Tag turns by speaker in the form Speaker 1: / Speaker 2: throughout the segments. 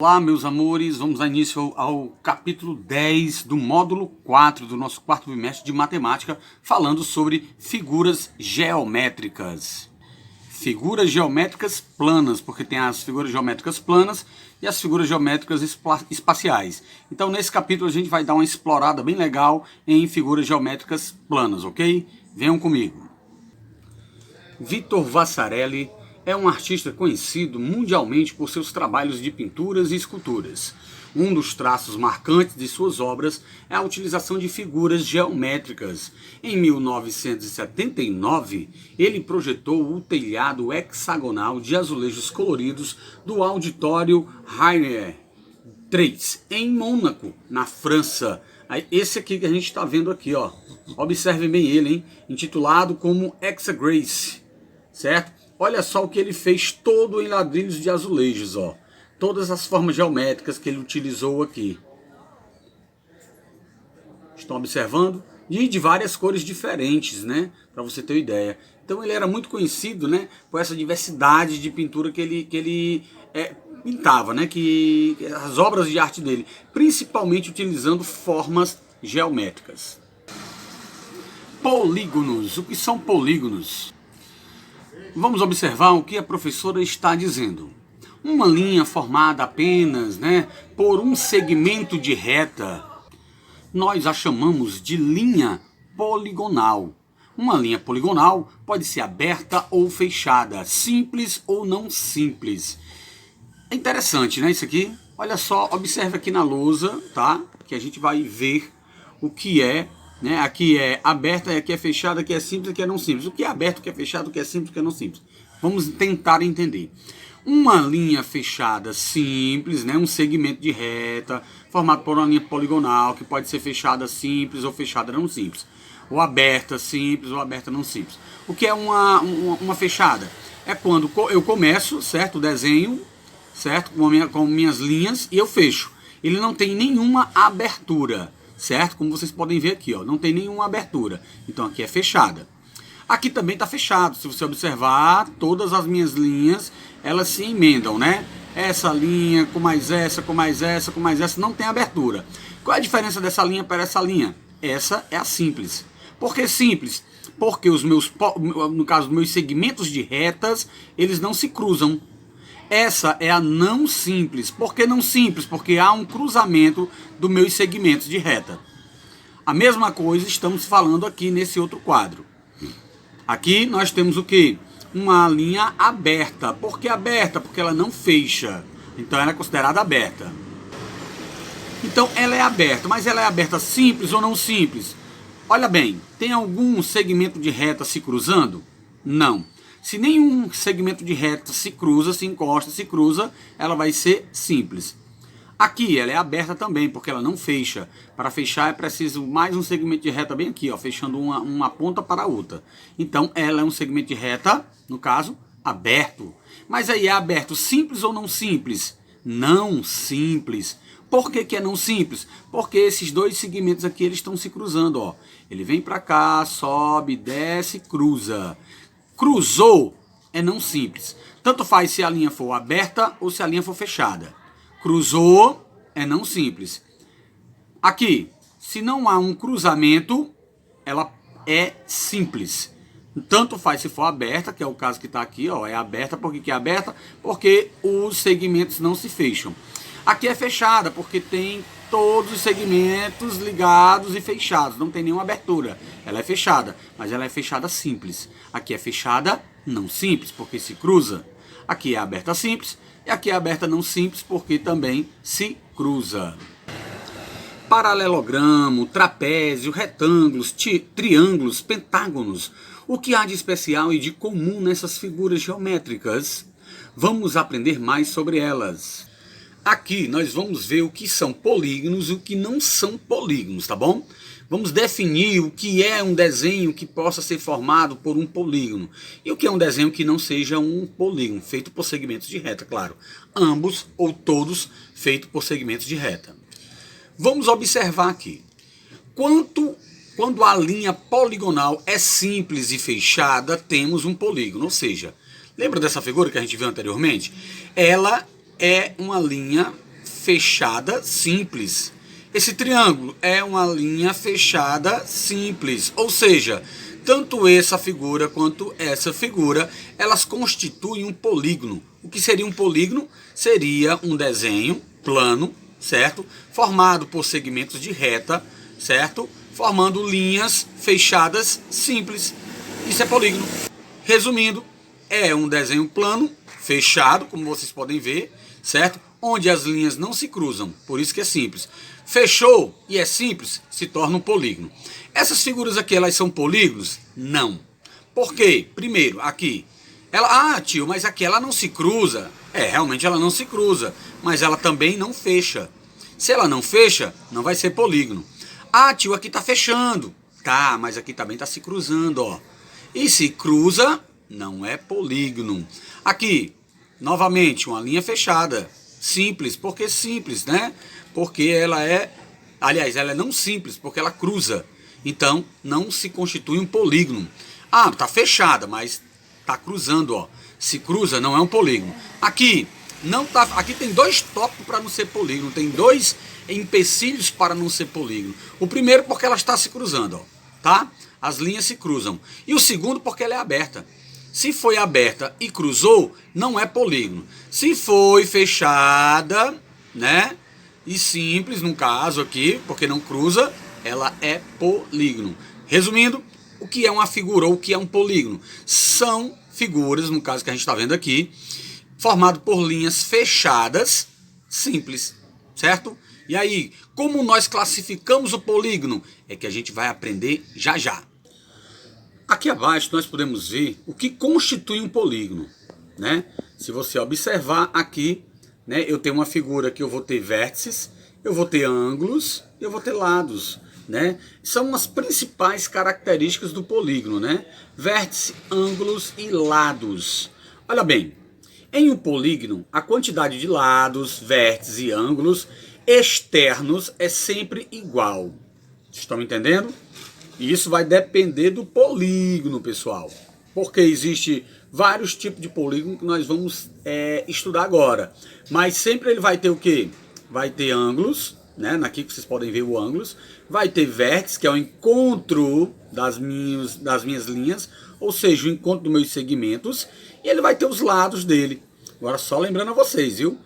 Speaker 1: Olá, meus amores, vamos dar início ao capítulo 10 do módulo 4 do nosso quarto bimestre de matemática, falando sobre figuras geométricas. Figuras geométricas planas, porque tem as figuras geométricas planas e as figuras geométricas espaciais. Então, nesse capítulo, a gente vai dar uma explorada bem legal em figuras geométricas planas, ok? Venham comigo. Vitor Vasarely é um artista conhecido mundialmente por seus trabalhos de pinturas e esculturas. Um dos traços marcantes de suas obras é a utilização de figuras geométricas. Em 1979, ele projetou o telhado hexagonal de azulejos coloridos do Auditório Rainier III, em Mônaco, na França. Esse aqui que a gente está vendo aqui, ó. Observem bem ele, hein? Intitulado como Hexagrace, certo? Olha só o que ele fez todo em ladrilhos de azulejos, ó. Todas as formas geométricas que ele utilizou aqui. Estão observando? E de várias cores diferentes, né? Para você ter uma ideia. Então ele era muito conhecido, né? Por essa diversidade de pintura que ele pintava, né? As obras de arte dele, principalmente utilizando formas geométricas. Polígonos. O que são polígonos? Vamos observar o que a professora está dizendo. Uma linha formada apenas, por um segmento de reta, nós a chamamos de linha poligonal. Uma linha poligonal pode ser aberta ou fechada, simples ou não simples. É interessante, né, isso aqui? Olha só, observe aqui na lousa, tá? Que a gente vai ver o que é. Aqui é aberta, aqui é fechada, aqui é simples, aqui é não simples. O que é aberto, o que é fechado, o que é simples, o que é não simples. Vamos tentar entender. Uma linha fechada simples, um segmento de reta, formado por uma linha poligonal, que pode ser fechada simples ou fechada não simples. Ou aberta simples ou aberta não simples. O que é uma fechada? É quando eu começo, certo, o desenho, certo, com minhas linhas, e eu fecho. Ele não tem nenhuma abertura. Certo? Como vocês podem ver aqui, ó, não tem nenhuma abertura. Então aqui é fechada. Aqui também está fechado. Se você observar, todas as minhas linhas, elas se emendam, né? Essa linha com mais essa, com mais essa, com mais essa, não tem abertura. Qual é a diferença dessa linha para essa linha? Essa é a simples. Por que simples? Porque no caso, meus segmentos de retas, eles não se cruzam. Essa é a não simples. Por que não simples? Porque há um cruzamento dos meus segmentos de reta. A mesma coisa estamos falando aqui nesse outro quadro. Aqui nós temos o quê? Uma linha aberta. Por que aberta? Porque ela não fecha. Então ela é considerada aberta. Então ela é aberta. Mas ela é aberta simples ou não simples? Olha bem, tem algum segmento de reta se cruzando? Não. Se nenhum segmento de reta se cruza, se encosta, se cruza, ela vai ser simples. Aqui ela é aberta também, porque ela não fecha. Para fechar é preciso mais um segmento de reta bem aqui, ó, fechando uma ponta para a outra. Então ela é um segmento de reta, no caso, aberto. Mas aí é aberto simples ou não simples? Não simples. Por que é não simples? Porque esses dois segmentos aqui eles estão se cruzando, ó. Ele vem para cá, sobe, desce, cruza. Cruzou é não simples. Tanto faz se a linha for aberta ou se a linha for fechada. Cruzou é não simples. Aqui, se não há um cruzamento, ela é simples. Tanto faz se for aberta, que é o caso que está aqui, ó, é aberta. Por que é aberta? Porque os segmentos não se fecham. Aqui é fechada, porque tem todos os segmentos ligados e fechados, não tem nenhuma abertura. Ela é fechada, mas ela é fechada simples. Aqui é fechada não simples, porque se cruza. Aqui é aberta simples e aqui é aberta não simples, porque também se cruza. Paralelogramo, trapézio, retângulos, triângulos, pentágonos. O que há de especial e de comum nessas figuras geométricas? Vamos aprender mais sobre elas. Aqui nós vamos ver o que são polígonos e o que não são polígonos, tá bom? Vamos definir o que é um desenho que possa ser formado por um polígono. E o que é um desenho que não seja um polígono, feito por segmentos de reta, claro. Ambos ou todos feitos por segmentos de reta. Vamos observar aqui. Quando a linha poligonal é simples e fechada, temos um polígono. Ou seja, lembra dessa figura que a gente viu anteriormente? Ela é uma linha fechada simples. Esse triângulo é uma linha fechada simples, ou seja, tanto essa figura quanto essa figura, elas constituem um polígono. O que seria um polígono? Seria um desenho plano, certo? Formado por segmentos de reta, certo? Formando linhas fechadas simples. Isso é polígono. Resumindo, é um desenho plano, fechado, como vocês podem ver, certo? Onde as linhas não se cruzam, por isso que é simples. Fechou e é simples, se torna um polígono. Essas figuras aqui, elas são polígonos? Não. Por quê? Primeiro, aqui. Tio, mas aqui ela não se cruza. Realmente ela não se cruza, mas ela também não fecha. Se ela não fecha, não vai ser polígono. Tio, aqui tá fechando. Tá, mas aqui também tá se cruzando, ó. E se cruza, não é polígono. Aqui, novamente, uma linha fechada. Simples, por que simples, né? Porque ela é... Aliás, ela é não simples, porque ela cruza. Então, não se constitui um polígono. Tá fechada, mas tá cruzando, ó. Se cruza, não é um polígono. Aqui, não tá... Aqui tem dois tópicos para não ser polígono. Tem dois empecilhos para não ser polígono. O primeiro, porque ela está se cruzando, ó. Tá? As linhas se cruzam. E o segundo, porque ela é aberta. Se foi aberta e cruzou, não é polígono. Se foi fechada, né? E simples, no caso aqui, porque não cruza, ela é polígono. Resumindo, o que é uma figura ou o que é um polígono? São figuras, no caso que a gente está vendo aqui, formado por linhas fechadas, simples, certo? E aí, como nós classificamos o polígono? É que a gente vai aprender já já. Aqui abaixo nós podemos ver o que constitui um polígono, né? Se você observar aqui, né, eu tenho uma figura que eu vou ter vértices, eu vou ter ângulos, eu vou ter lados, né? São as principais características do polígono, né? Vértice, ângulos e lados. Olha bem, em um polígono, a quantidade de lados, vértices e ângulos externos é sempre igual. Estão me entendendo? E isso vai depender do polígono, pessoal. Porque existe vários tipos de polígono que nós vamos estudar agora. Mas sempre ele vai ter o quê? Vai ter ângulos, né? Aqui que vocês podem ver o ângulos. Vai ter vértice, que é o encontro das minhas linhas, ou seja, o encontro dos meus segmentos. E ele vai ter os lados dele. Agora só lembrando a vocês, viu?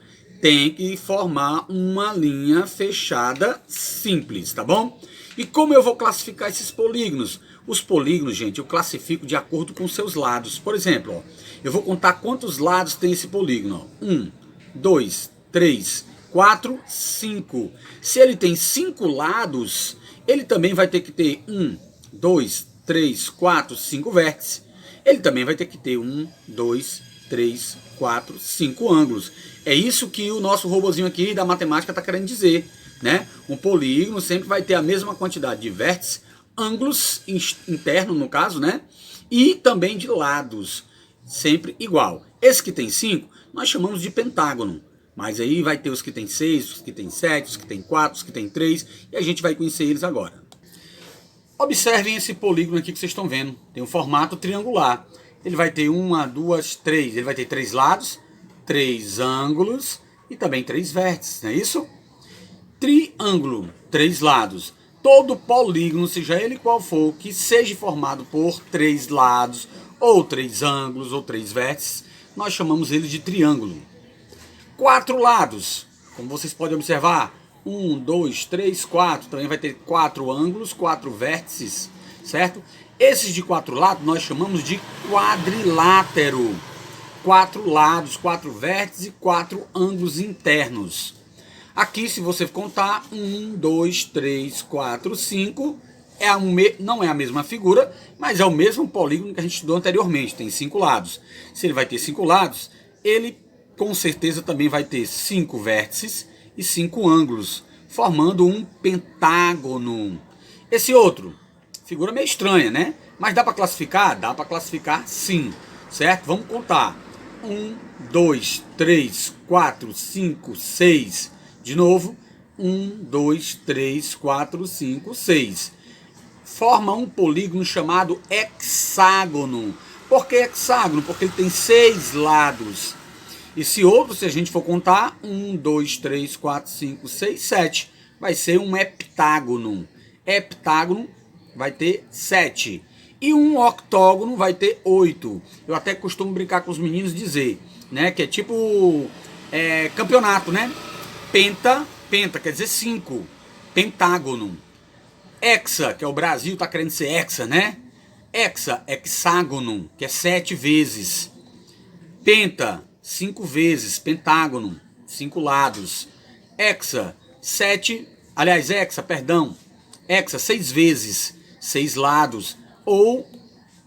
Speaker 1: Tem que formar uma linha fechada simples, tá bom? E como eu vou classificar esses polígonos? Os polígonos, gente, eu classifico de acordo com seus lados. Por exemplo, ó, eu vou contar quantos lados tem esse polígono. 1, 2, 3, 4, 5. Se ele tem 5 lados, ele também vai ter que ter 1, 2, 3, 4, 5 vértices. Ele também vai ter que ter 1, 2, 3, 4, 5 ângulos. É isso que o nosso robozinho aqui da matemática está querendo dizer, né? Um polígono sempre vai ter a mesma quantidade de vértices, ângulos internos no caso, né? E também de lados, sempre igual. Esse que tem 5, nós chamamos de pentágono. Mas aí vai ter os que tem 6, os que tem 7, os que tem 4, os que tem 3, e a gente vai conhecer eles agora. Observem esse polígono aqui que vocês estão vendo. Tem um formato triangular. Ele vai ter 1, 2, 3. Ele vai ter 3 lados, 3 ângulos e também 3 vértices, não é isso? Triângulo, 3 lados. Todo polígono, seja ele qual for, que seja formado por 3 lados, ou 3 ângulos, ou 3 vértices, nós chamamos ele de triângulo. 4 lados, como vocês podem observar, 1, 2, 3, 4, também vai ter 4 ângulos, 4 vértices, certo? Esses de 4 lados nós chamamos de quadrilátero. 4 lados, 4 vértices e 4 ângulos internos. Aqui, se você contar, 1, 2, 3, 4, 5, não é a mesma figura, mas é o mesmo polígono que a gente estudou anteriormente, tem 5 lados. Se ele vai ter 5 lados, ele com certeza também vai ter 5 vértices e 5 ângulos, formando um pentágono. Esse outro, figura meio estranha, né? Mas dá para classificar? Dá para classificar sim, certo? Vamos contar. 1, 2, 3, 4, 5, 6... De novo, 1, 2, 3, 4, 5, 6. Forma um polígono chamado hexágono. Por que hexágono? Porque ele tem 6 lados. E se outro, se a gente for contar, 1, 2, 3, 4, 5, 6, 7, vai ser um heptágono. Heptágono vai ter 7. E um octógono vai ter 8. Eu até costumo brincar com os meninos dizer, né, que é tipo campeonato, né? Penta quer dizer 5. Pentágono. Hexa, que é o Brasil, tá querendo ser hexa, né? Hexágono, que é 7 vezes. Penta, 5 vezes. Pentágono, 5 lados. Hexa, 6 vezes, 6 lados. Ou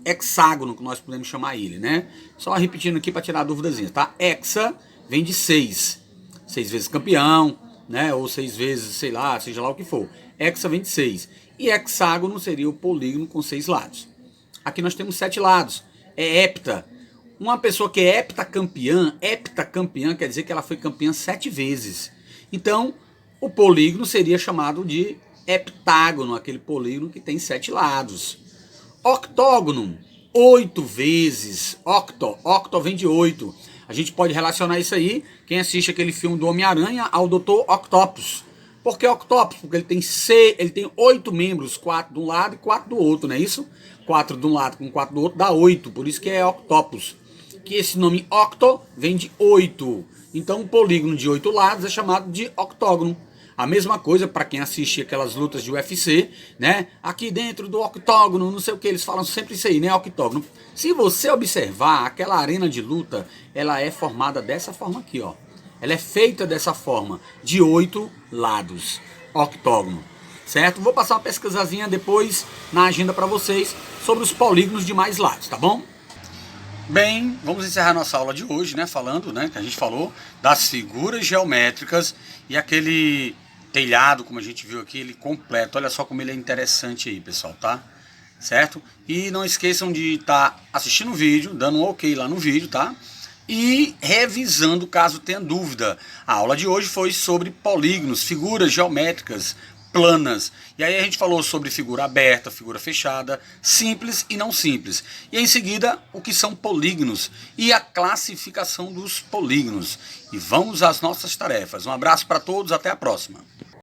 Speaker 1: hexágono, que nós podemos chamar ele, né? Só repetindo aqui para tirar a dúvidazinha, tá? Hexa vem de 6. 6 vezes campeão, né? Ou 6 vezes, sei lá, seja lá o que for. Hexa vem de 6. E hexágono seria o polígono com 6 lados. Aqui nós temos 7 lados. É hepta. Uma pessoa que é heptacampeã quer dizer que ela foi campeã 7 vezes. Então, o polígono seria chamado de heptágono, aquele polígono que tem 7 lados. Octógono, 8 vezes. Octo vem de 8. A gente pode relacionar isso aí, quem assiste aquele filme do Homem-Aranha, ao Dr. Octopus. Por que Octopus? Porque ele tem 8 membros, 4 de um lado e 4 do outro, não é isso? 4 de um lado com 4 do outro dá 8, por isso que é Octopus. Que esse nome octo vem de 8. Então o polígono de 8 lados é chamado de octógono. A mesma coisa para quem assiste aquelas lutas de UFC, né? Aqui dentro do octógono, não sei o que, eles falam sempre isso aí, né? Octógono. Se você observar, aquela arena de luta, ela é formada dessa forma aqui, ó. Ela é feita dessa forma, de 8 lados. Octógono. Certo? Vou passar uma pesquisazinha depois na agenda para vocês sobre os polígonos de mais lados, tá bom? Bem, vamos encerrar nossa aula de hoje, né? Falando, né? Que a gente falou das figuras geométricas e aquele telhado, como a gente viu aqui, ele completo. Olha só como ele é interessante aí, pessoal, tá? Certo? E não esqueçam de estar assistindo o vídeo, dando um ok lá no vídeo, tá? E revisando caso tenha dúvida. A aula de hoje foi sobre polígonos, figuras geométricas planas. E aí a gente falou sobre figura aberta, figura fechada, simples e não simples. E em seguida, o que são polígonos e a classificação dos polígonos. E vamos às nossas tarefas. Um abraço para todos, até a próxima.